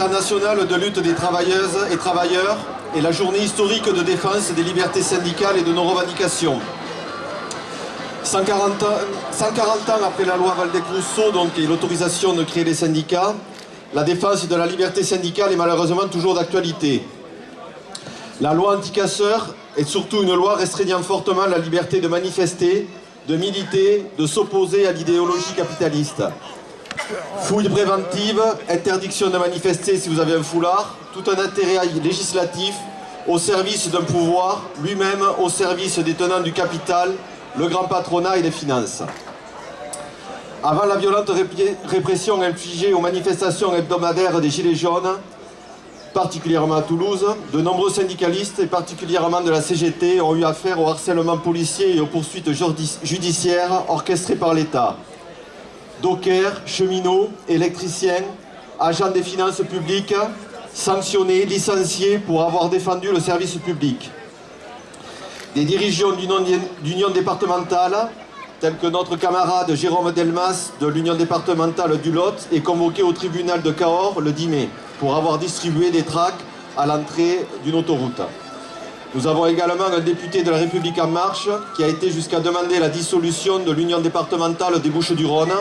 internationale de lutte des travailleuses et travailleurs et la journée historique de défense des libertés syndicales et de nos revendications. 140 ans après la loi Waldeck-Rousseau et l'autorisation de créer des syndicats, la défense de la liberté syndicale est malheureusement toujours d'actualité. La loi anti-casseurs est surtout une loi restreignant fortement la liberté de manifester, de militer, de s'opposer à l'idéologie capitaliste. Fouilles préventives, interdiction de manifester si vous avez un foulard, tout un intérêt législatif au service d'un pouvoir, lui-même au service des tenants du capital, le grand patronat et les finances. Avant la violente répression infligée aux manifestations hebdomadaires des Gilets jaunes, particulièrement à Toulouse, de nombreux syndicalistes, et particulièrement de la CGT, ont eu affaire au harcèlement policier et aux poursuites judiciaires orchestrées par l'État. Dockers, cheminots, électriciens, agents des finances publiques, sanctionnés, licenciés pour avoir défendu le service public. Des dirigeants d'union départementale, tels que notre camarade Jérôme Delmas de l'Union départementale du Lot, est convoqué au tribunal de Cahors le 10 mai pour avoir distribué des tracts à l'entrée d'une autoroute. Nous avons également un député de la République En Marche qui a été jusqu'à demander la dissolution de l'Union départementale des Bouches-du-Rhône.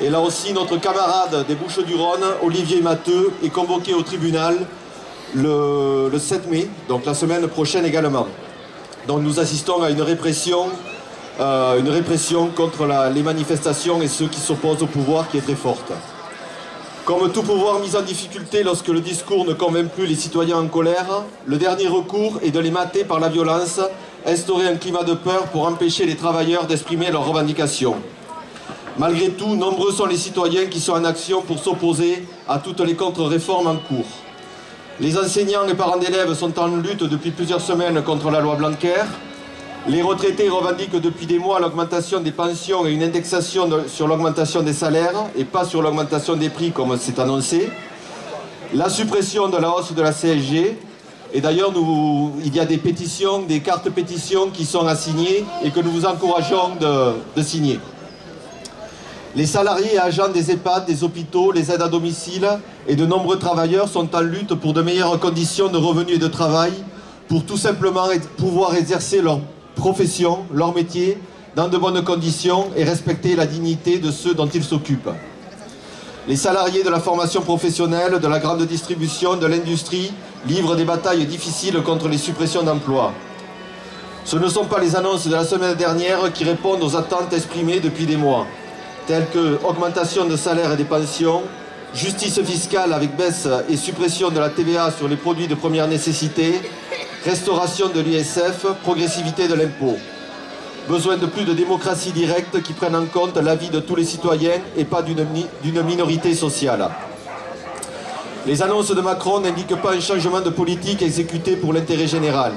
Et là aussi, notre camarade des Bouches-du-Rhône, Olivier Matteux, est convoqué au tribunal le 7 mai, donc la semaine prochaine également. Donc nous assistons à une répression contre les manifestations et ceux qui s'opposent au pouvoir qui est très forte. Comme tout pouvoir mis en difficulté lorsque le discours ne convainc plus les citoyens en colère, le dernier recours est de les mater par la violence, instaurer un climat de peur pour empêcher les travailleurs d'exprimer leurs revendications. Malgré tout, nombreux sont les citoyens qui sont en action pour s'opposer à toutes les contre-réformes en cours. Les enseignants et parents d'élèves sont en lutte depuis plusieurs semaines contre la loi Blanquer. Les retraités revendiquent depuis des mois l'augmentation des pensions et une indexation sur l'augmentation des salaires et pas sur l'augmentation des prix comme c'est annoncé. La suppression de la hausse de la CSG. Et d'ailleurs, il y a des pétitions, des cartes pétitions qui sont à signer et que nous vous encourageons de signer. Les salariés et agents des EHPAD, des hôpitaux, les aides à domicile et de nombreux travailleurs sont en lutte pour de meilleures conditions de revenus et de travail, pour tout simplement pouvoir exercer leur profession, leur métier, dans de bonnes conditions et respecter la dignité de ceux dont ils s'occupent. Les salariés de la formation professionnelle, de la grande distribution, de l'industrie livrent des batailles difficiles contre les suppressions d'emplois. Ce ne sont pas les annonces de la semaine dernière qui répondent aux attentes exprimées depuis des mois, telles que augmentation de salaires et des pensions, justice fiscale avec baisse et suppression de la TVA sur les produits de première nécessité, restauration de l'ISF, progressivité de l'impôt. Besoin de plus de démocratie directe qui prenne en compte l'avis de tous les citoyens et pas d'une minorité sociale. Les annonces de Macron n'indiquent pas un changement de politique exécuté pour l'intérêt général.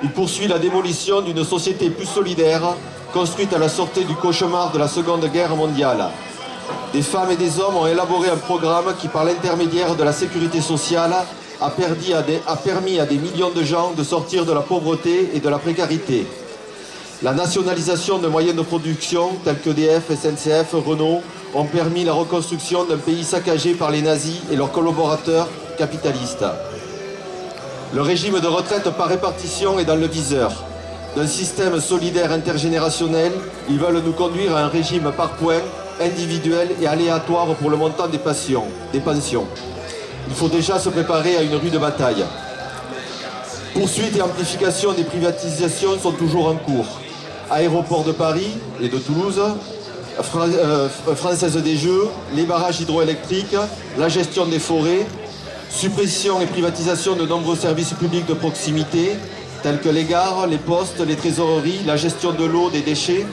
Il poursuit la démolition d'une société plus solidaire, construite à la sortie du cauchemar de la Seconde Guerre mondiale. Des femmes et des hommes ont élaboré un programme qui, par l'intermédiaire de la sécurité sociale, a permis à des millions de gens de sortir de la pauvreté et de la précarité. La nationalisation de moyens de production tels qu'EDF, SNCF, Renault ont permis la reconstruction d'un pays saccagé par les nazis et leurs collaborateurs capitalistes. Le régime de retraite par répartition est dans le viseur. D'un système solidaire intergénérationnel, ils veulent nous conduire à un régime par points, individuel et aléatoire pour le montant des pensions. Il faut déjà se préparer à une rude bataille. Poursuite et amplification des privatisations sont toujours en cours. Aéroports de Paris et de Toulouse, Française des Jeux, les barrages hydroélectriques, la gestion des forêts, suppression et privatisation de nombreux services publics de proximité, tels que les gares, les postes, les trésoreries, la gestion de l'eau, des déchets.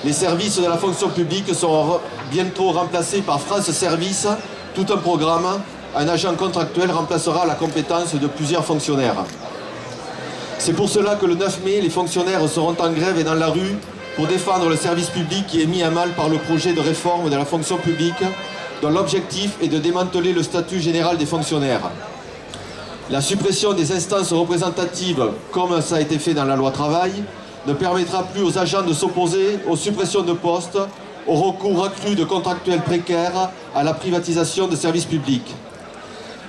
Les services de la fonction publique seront bientôt remplacés par France Service, tout un programme. Un agent contractuel remplacera la compétence de plusieurs fonctionnaires. C'est pour cela que le 9 mai, les fonctionnaires seront en grève et dans la rue pour défendre le service public qui est mis à mal par le projet de réforme de la fonction publique, dont l'objectif est de démanteler le statut général des fonctionnaires. La suppression des instances représentatives, comme ça a été fait dans la loi travail, ne permettra plus aux agents de s'opposer aux suppressions de postes, au recours accru de contractuels précaires, à la privatisation de services publics.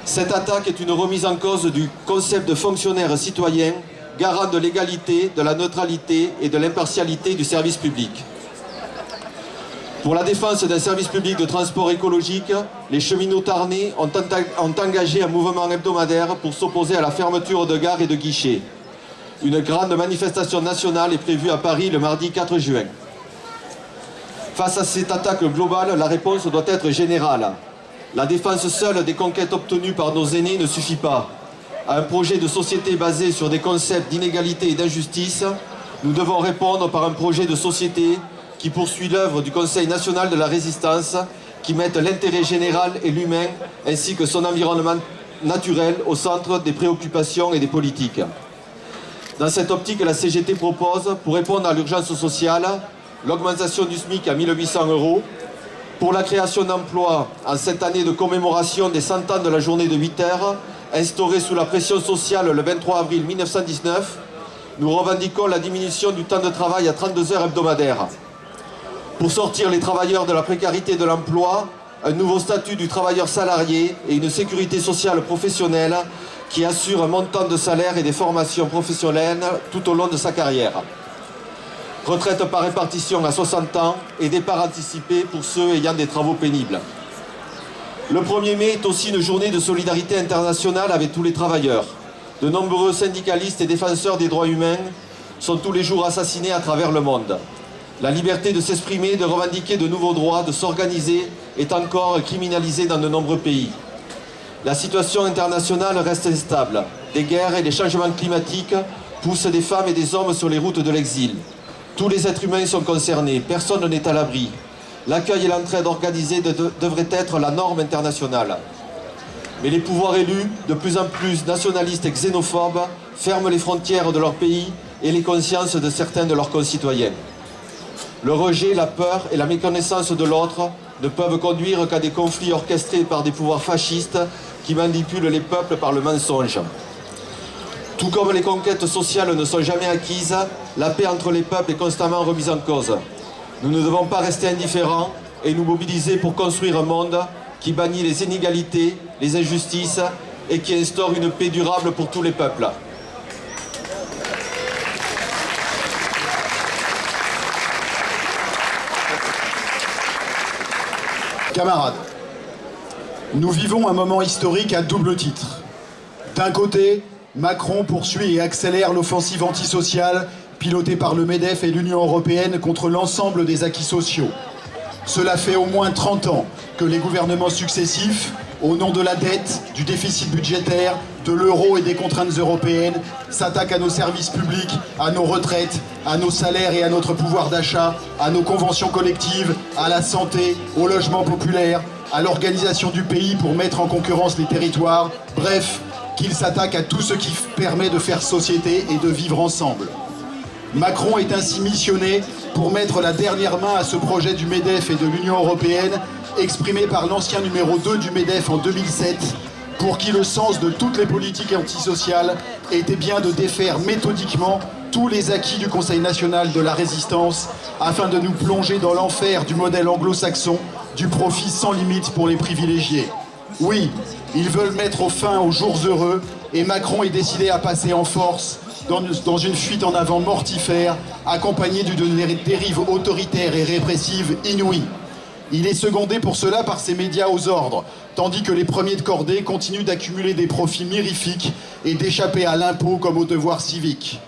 Cette attaque est une remise en cause du concept de fonctionnaire citoyen, garant de l'égalité, de la neutralité et de l'impartialité du service public. Pour la défense d'un service public de transport écologique, les cheminots tarnais ont engagé un mouvement hebdomadaire pour s'opposer à la fermeture de gares et de guichets. Une grande manifestation nationale est prévue à Paris le mardi 4 juin. Face à cette attaque globale, la réponse doit être générale. La défense seule des conquêtes obtenues par nos aînés ne suffit pas. À un projet de société basé sur des concepts d'inégalité et d'injustice, nous devons répondre par un projet de société qui poursuit l'œuvre du Conseil national de la résistance, qui mette l'intérêt général et l'humain, ainsi que son environnement naturel, au centre des préoccupations et des politiques. Dans cette optique, la CGT propose, pour répondre à l'urgence sociale, l'augmentation du SMIC à 1 800 €, pour la création d'emplois en cette année de commémoration des 100 ans de la journée de 8 heures, instaurée sous la pression sociale le 23 avril 1919, nous revendiquons la diminution du temps de travail à 32 heures hebdomadaires. Pour sortir les travailleurs de la précarité de l'emploi, un nouveau statut du travailleur salarié et une sécurité sociale professionnelle qui assure un montant de salaire et des formations professionnelles tout au long de sa carrière. Retraite par répartition à 60 ans et départ anticipé pour ceux ayant des travaux pénibles. Le 1er mai est aussi une journée de solidarité internationale avec tous les travailleurs. De nombreux syndicalistes et défenseurs des droits humains sont tous les jours assassinés à travers le monde. La liberté de s'exprimer, de revendiquer de nouveaux droits, de s'organiser est encore criminalisée dans de nombreux pays. La situation internationale reste instable. Des guerres et des changements climatiques poussent des femmes et des hommes sur les routes de l'exil. Tous les êtres humains sont concernés, personne n'est à l'abri. L'accueil et l'entraide organisée devraient être la norme internationale. Mais les pouvoirs élus, de plus en plus nationalistes et xénophobes, ferment les frontières de leur pays et les consciences de certains de leurs concitoyens. Le rejet, la peur et la méconnaissance de l'autre ne peuvent conduire qu'à des conflits orchestrés par des pouvoirs fascistes qui manipulent les peuples par le mensonge. Tout comme les conquêtes sociales ne sont jamais acquises, la paix entre les peuples est constamment remise en cause. Nous ne devons pas rester indifférents et nous mobiliser pour construire un monde qui bannit les inégalités, les injustices et qui instaure une paix durable pour tous les peuples. Camarades, nous vivons un moment historique à double titre. D'un côté, Macron poursuit et accélère l'offensive antisociale pilotée par le MEDEF et l'Union européenne contre l'ensemble des acquis sociaux. Cela fait au moins 30 ans que les gouvernements successifs, au nom de la dette, du déficit budgétaire, de l'euro et des contraintes européennes, s'attaquent à nos services publics, à nos retraites, à nos salaires et à notre pouvoir d'achat, à nos conventions collectives, à la santé, au logement populaire, à l'organisation du pays pour mettre en concurrence les territoires, bref, qu'ils s'attaquent à tout ce qui permet de faire société et de vivre ensemble. Macron est ainsi missionné pour mettre la dernière main à ce projet du MEDEF et de l'Union européenne, exprimé par l'ancien numéro 2 du MEDEF en 2007, pour qui le sens de toutes les politiques antisociales était bien de défaire méthodiquement tous les acquis du Conseil national de la résistance afin de nous plonger dans l'enfer du modèle anglo-saxon du profit sans limite pour les privilégiés. Oui, ils veulent mettre fin aux jours heureux et Macron est décidé à passer en force dans une fuite en avant mortifère accompagnée d'une dérive autoritaire et répressive inouïe. Il est secondé pour cela par ses médias aux ordres, tandis que les premiers de cordée continuent d'accumuler des profits mirifiques et d'échapper à l'impôt comme au devoir civique.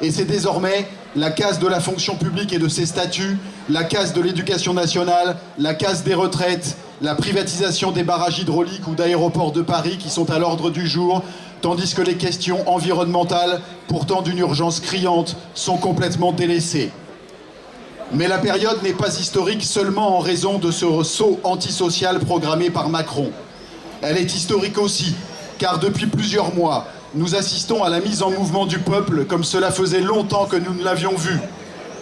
Et c'est désormais la casse de la fonction publique et de ses statuts, la casse de l'éducation nationale, la casse des retraites, la privatisation des barrages hydrauliques ou d'aéroports de Paris qui sont à l'ordre du jour, tandis que les questions environnementales, pourtant d'une urgence criante, sont complètement délaissées. Mais la période n'est pas historique seulement en raison de ce saut antisocial programmé par Macron. Elle est historique aussi, car depuis plusieurs mois, nous assistons à la mise en mouvement du peuple comme cela faisait longtemps que nous ne l'avions vu.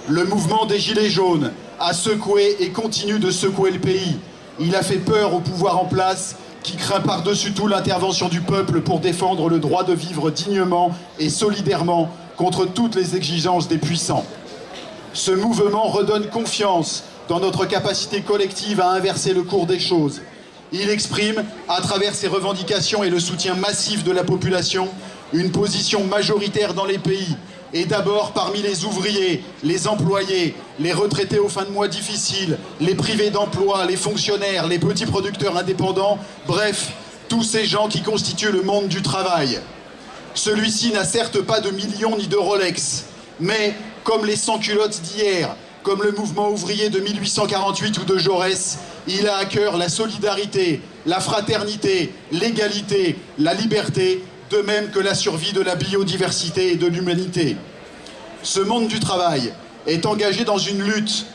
Le mouvement des Gilets jaunes a secoué et continue de secouer le pays. Il a fait peur au pouvoir en place qui craint par-dessus tout l'intervention du peuple pour défendre le droit de vivre dignement et solidairement contre toutes les exigences des puissants. Ce mouvement redonne confiance dans notre capacité collective à inverser le cours des choses. Il exprime, à travers ses revendications et le soutien massif de la population, une position majoritaire dans les pays, et d'abord parmi les ouvriers, les employés, les retraités aux fins de mois difficiles, les privés d'emploi, les fonctionnaires, les petits producteurs indépendants, bref, tous ces gens qui constituent le monde du travail. Celui-ci n'a certes pas de millions ni de Rolex, mais comme les sans-culottes d'hier, comme le mouvement ouvrier de 1848 ou de Jaurès, il a à cœur la solidarité, la fraternité, l'égalité, la liberté, de même que la survie de la biodiversité et de l'humanité. Ce monde du travail est engagé dans une lutte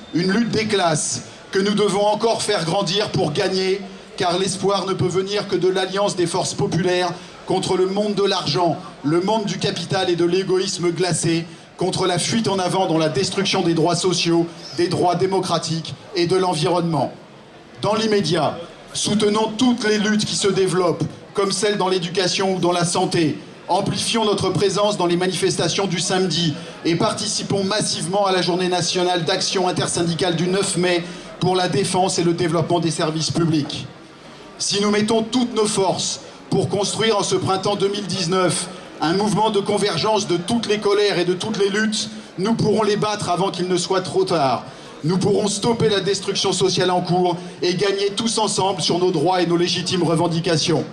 des classes, que nous devons encore faire grandir pour gagner, car l'espoir ne peut venir que de l'alliance des forces populaires contre le monde de l'argent, le monde du capital et de l'égoïsme glacé, contre la fuite en avant dans la destruction des droits sociaux, des droits démocratiques et de l'environnement. Dans l'immédiat, soutenons toutes les luttes qui se développent, comme celles dans l'éducation ou dans la santé. Amplifions notre présence dans les manifestations du samedi et participons massivement à la journée nationale d'action intersyndicale du 9 mai pour la défense et le développement des services publics. Si nous mettons toutes nos forces pour construire en ce printemps 2019 un mouvement de convergence de toutes les colères et de toutes les luttes, nous pourrons les battre avant qu'il ne soit trop tard. Nous pourrons stopper la destruction sociale en cours et gagner tous ensemble sur nos droits et nos légitimes revendications.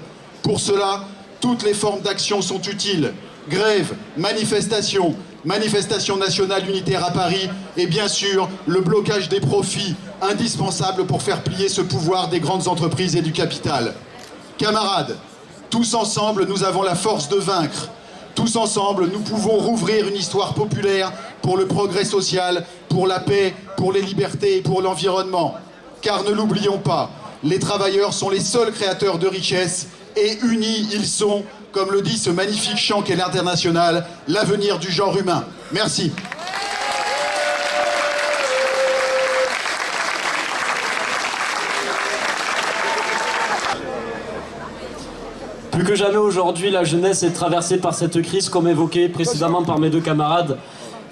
Pour cela, toutes les formes d'action sont utiles. Grève, manifestation, manifestation nationale unitaire à Paris et bien sûr le blocage des profits, indispensable pour faire plier ce pouvoir des grandes entreprises et du capital. Camarades, tous ensemble, nous avons la force de vaincre. Tous ensemble, nous pouvons rouvrir une histoire populaire pour le progrès social, pour la paix, pour les libertés et pour l'environnement. Car ne l'oublions pas, les travailleurs sont les seuls créateurs de richesses et unis ils sont, comme le dit ce magnifique chant qu'est l'Internationale, l'avenir du genre humain. Merci. Plus que jamais aujourd'hui, la jeunesse est traversée par cette crise, comme évoqué précédemment par mes deux camarades.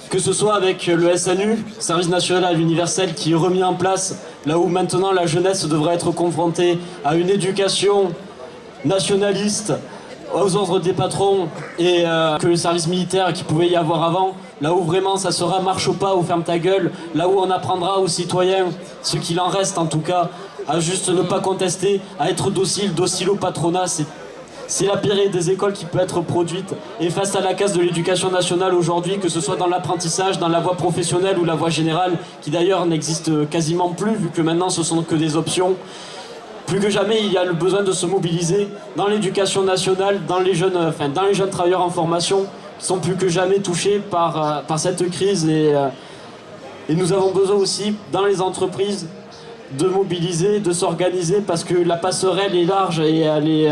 Que ce soit avec le SNU, Service National Universel, qui est remis en place, là où maintenant la jeunesse devrait être confrontée à une éducation nationaliste, aux ordres des patrons, et que le service militaire qui pouvait y avoir avant, là où vraiment ça sera marche au pas ou ferme ta gueule, là où on apprendra aux citoyens, ce qu'il en reste en tout cas, à juste ne pas contester, à être docile au patronat. C'est la pire des écoles qui peut être produite. Et face à la casse de l'éducation nationale aujourd'hui, que ce soit dans l'apprentissage, dans la voie professionnelle ou la voie générale, qui d'ailleurs n'existe quasiment plus, vu que maintenant ce sont que des options, plus que jamais il y a le besoin de se mobiliser dans l'éducation nationale, dans les jeunes travailleurs en formation, qui sont plus que jamais touchés par cette crise. Et nous avons besoin aussi, dans les entreprises, de mobiliser, de s'organiser, parce que la passerelle est large et elle est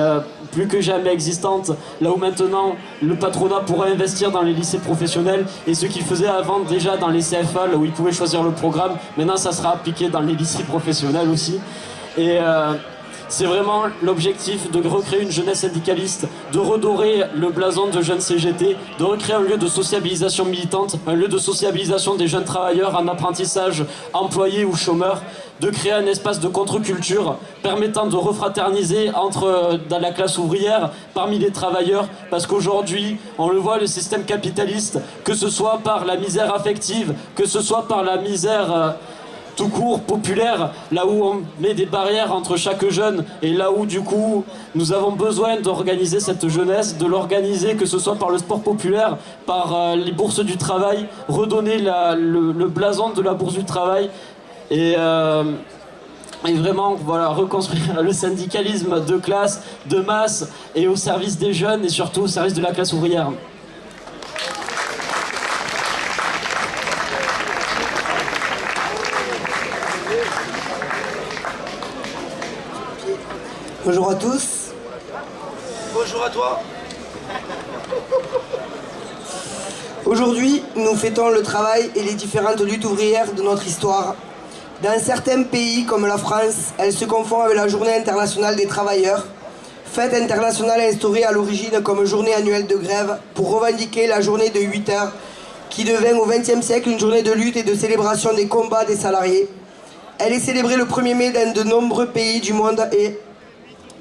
plus que jamais existante, là où maintenant le patronat pourra investir dans les lycées professionnels, et ce qu'il faisait avant déjà dans les CFA, là où ils pouvaient choisir le programme, maintenant ça sera appliqué dans les lycées professionnels aussi. Et c'est vraiment l'objectif de recréer une jeunesse syndicaliste, de redorer le blason de jeunes CGT, de recréer un lieu de sociabilisation militante, un lieu de sociabilisation des jeunes travailleurs en apprentissage, employés ou chômeurs, de créer un espace de contre-culture permettant de refraterniser dans la classe ouvrière, parmi les travailleurs, parce qu'aujourd'hui, on le voit, le système capitaliste, que ce soit par la misère affective, que ce soit par la misère tout court, populaire, là où on met des barrières entre chaque jeune, et là où du coup nous avons besoin d'organiser cette jeunesse, de l'organiser, que ce soit par le sport populaire, par les bourses du travail, redonner le blason de la bourse du travail, et vraiment voilà, reconstruire le syndicalisme de classe, de masse, et au service des jeunes et surtout au service de la classe ouvrière. Bonjour à tous. Bonjour à toi. Aujourd'hui, nous fêtons le travail et les différentes luttes ouvrières de notre histoire. Dans certains pays comme la France, elle se confond avec la Journée internationale des travailleurs, fête internationale instaurée à l'origine comme journée annuelle de grève pour revendiquer la journée de 8 heures qui devint au XXe siècle une journée de lutte et de célébration des combats des salariés. Elle est célébrée le 1er mai dans de nombreux pays du monde et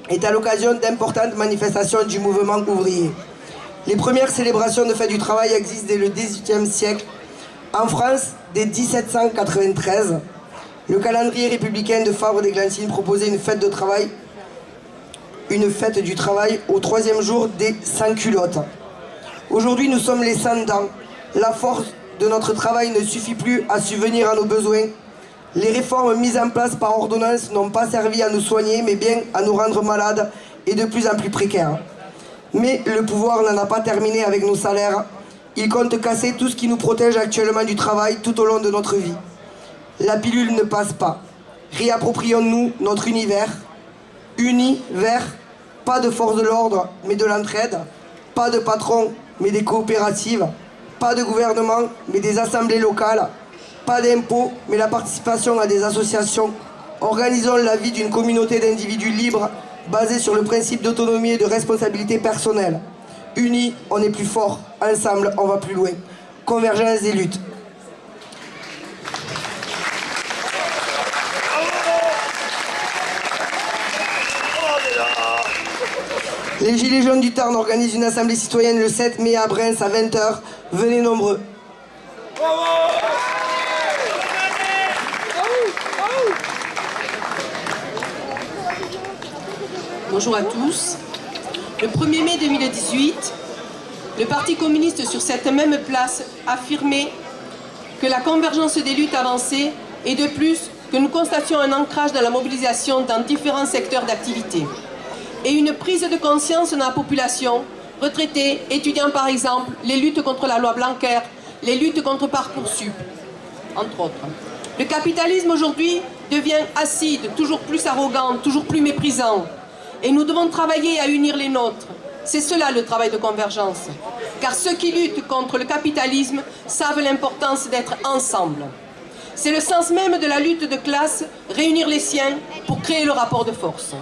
est à l'occasion d'importantes manifestations du mouvement ouvrier. Les premières célébrations de fête du travail existent dès le XVIIIe siècle. En France, dès 1793, le calendrier républicain de Fabre d'Églantine proposait une fête du travail au 3e jour des sans-culottes. Aujourd'hui, nous sommes les sans-dents. La force de notre travail ne suffit plus à subvenir à nos besoins. Les réformes mises en place par ordonnance n'ont pas servi à nous soigner, mais bien à nous rendre malades et de plus en plus précaires. Mais le pouvoir n'en a pas terminé avec nos salaires. Il compte casser tout ce qui nous protège actuellement du travail tout au long de notre vie. La pilule ne passe pas. Réapproprions-nous notre univers. Univers, pas de force de l'ordre, mais de l'entraide. Pas de patron, mais des coopératives. Pas de gouvernement, mais des assemblées locales. Pas d'impôts, mais la participation à des associations. Organisons la vie d'une communauté d'individus libres, basée sur le principe d'autonomie et de responsabilité personnelle. Unis, on est plus fort. Ensemble, on va plus loin. Convergence et lutte. Les Gilets jaunes du Tarn organisent une assemblée citoyenne le 7 mai à Brens à 20h. Venez nombreux. Bonjour à tous. Le 1er mai 2018, le Parti communiste sur cette même place affirmait que la convergence des luttes avançait et de plus que nous constations un ancrage dans la mobilisation dans différents secteurs d'activité et une prise de conscience dans la population, retraités, étudiants par exemple, les luttes contre la loi Blanquer, les luttes contre Parcoursup, entre autres. Le capitalisme aujourd'hui devient acide, toujours plus arrogant, toujours plus méprisant. Et nous devons travailler à unir les nôtres. C'est cela le travail de convergence. Car ceux qui luttent contre le capitalisme savent l'importance d'être ensemble. C'est le sens même de la lutte de classe, réunir les siens pour créer le rapport de force.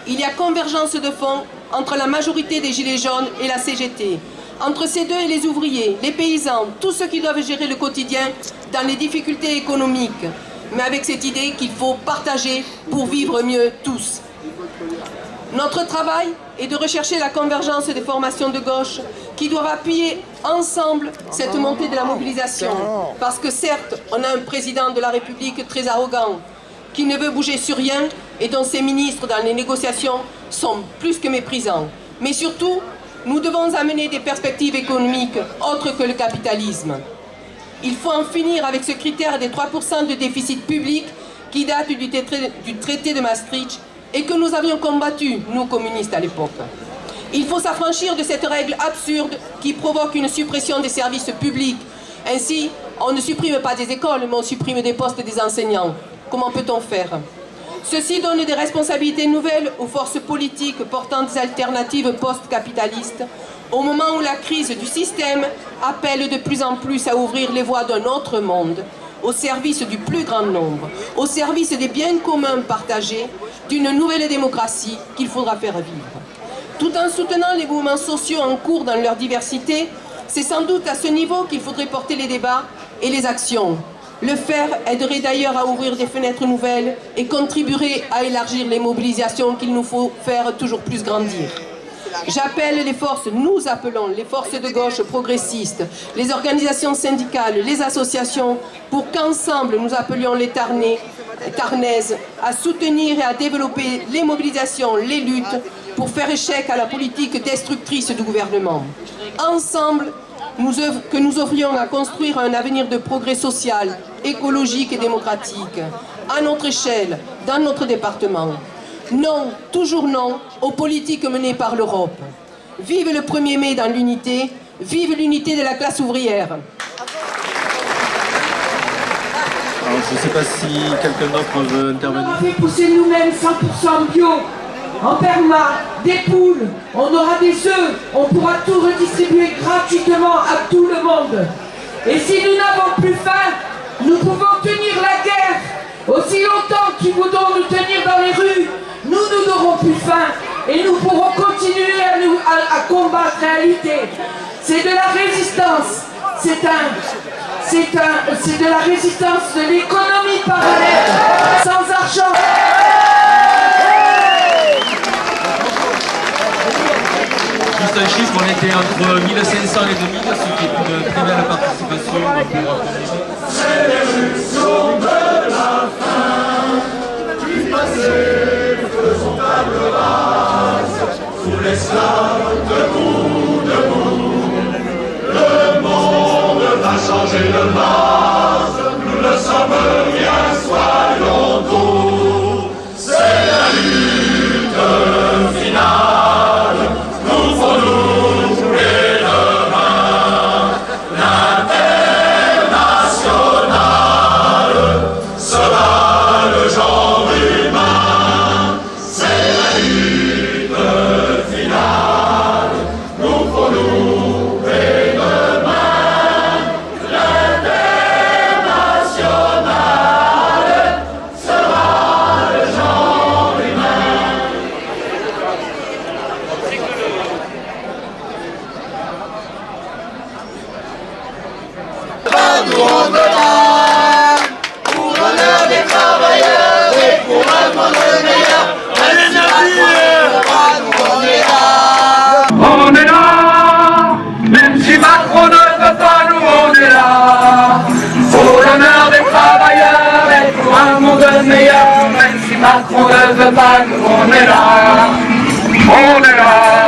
Il y a convergence de fond entre la majorité des Gilets jaunes et la CGT, entre ces deux et les ouvriers, les paysans, tous ceux qui doivent gérer le quotidien dans les difficultés économiques, mais avec cette idée qu'il faut partager pour vivre mieux tous. Notre travail est de rechercher la convergence des formations de gauche qui doivent appuyer ensemble cette montée de la mobilisation. Parce que certes, on a un président de la République très arrogant, qui ne veut bouger sur rien et dont ses ministres dans les négociations sont plus que méprisants. Mais surtout, nous devons amener des perspectives économiques autres que le capitalisme. Il faut en finir avec ce critère des 3% de déficit public qui date du traité de Maastricht et que nous avions combattu, nous communistes à l'époque. Il faut s'affranchir de cette règle absurde qui provoque une suppression des services publics. Ainsi, on ne supprime pas des écoles, mais on supprime des postes des enseignants. Comment peut-on faire? Ceci donne des responsabilités nouvelles aux forces politiques portant des alternatives post-capitalistes, au moment où la crise du système appelle de plus en plus à ouvrir les voies d'un autre monde, au service du plus grand nombre, au service des biens communs partagés, d'une nouvelle démocratie qu'il faudra faire vivre. Tout en soutenant les mouvements sociaux en cours dans leur diversité, c'est sans doute à ce niveau qu'il faudrait porter les débats et les actions. Le faire aiderait d'ailleurs à ouvrir des fenêtres nouvelles et contribuerait à élargir les mobilisations qu'il nous faut faire toujours plus grandir. J'appelle les forces, nous appelons les forces de gauche progressistes, les organisations syndicales, les associations, pour qu'ensemble nous appelions les Tarnaises à soutenir et à développer les mobilisations, les luttes, pour faire échec à la politique destructrice du gouvernement. Ensemble, que nous offrions à construire un avenir de progrès social, écologique et démocratique, à notre échelle, dans notre département. Non, toujours non, aux politiques menées par l'Europe. Vive le 1er mai dans l'unité, vive l'unité de la classe ouvrière. Alors, je ne sais pas si quelqu'un d'autre veut intervenir. On a fait pousser nous-mêmes 100% bio, en perma, des poules, on aura des œufs, on pourra tout redistribuer gratuitement à tout le monde. Et si nous n'avons plus faim, nous pouvons tenir la guerre. Aussi longtemps qu'ils voudront nous tenir dans les rues, nous n'aurons plus faim et nous pourrons continuer à combattre et à lutter. C'est de la résistance, c'est de la résistance de l'économie parallèle, sans argent. juste un chiffre, on était entre 1500 et 2000, ce qui est une très belle participation pour C'est l'éruption de la faim, du passé, faisons table rase, sous l'esclave, debout, debout. Le monde va changer de base, nous le sommes bien, soyons doux. C'est la lutte finale, nous faut-nous jouer demain. L'international sera le genre humain. C'est la lutte finale, nous faut-nous jouer demain. L'international sera le genre humain. Nous on donnera pour l'honneur des travailleurs et pour un monde meilleur. Allez, nous on est là. On est là, même si Macron ne veut pas, nous on est là. Pour l'honneur des travailleurs et pour un monde meilleur, même si Macron ne veut pas, nous on est là. On est là.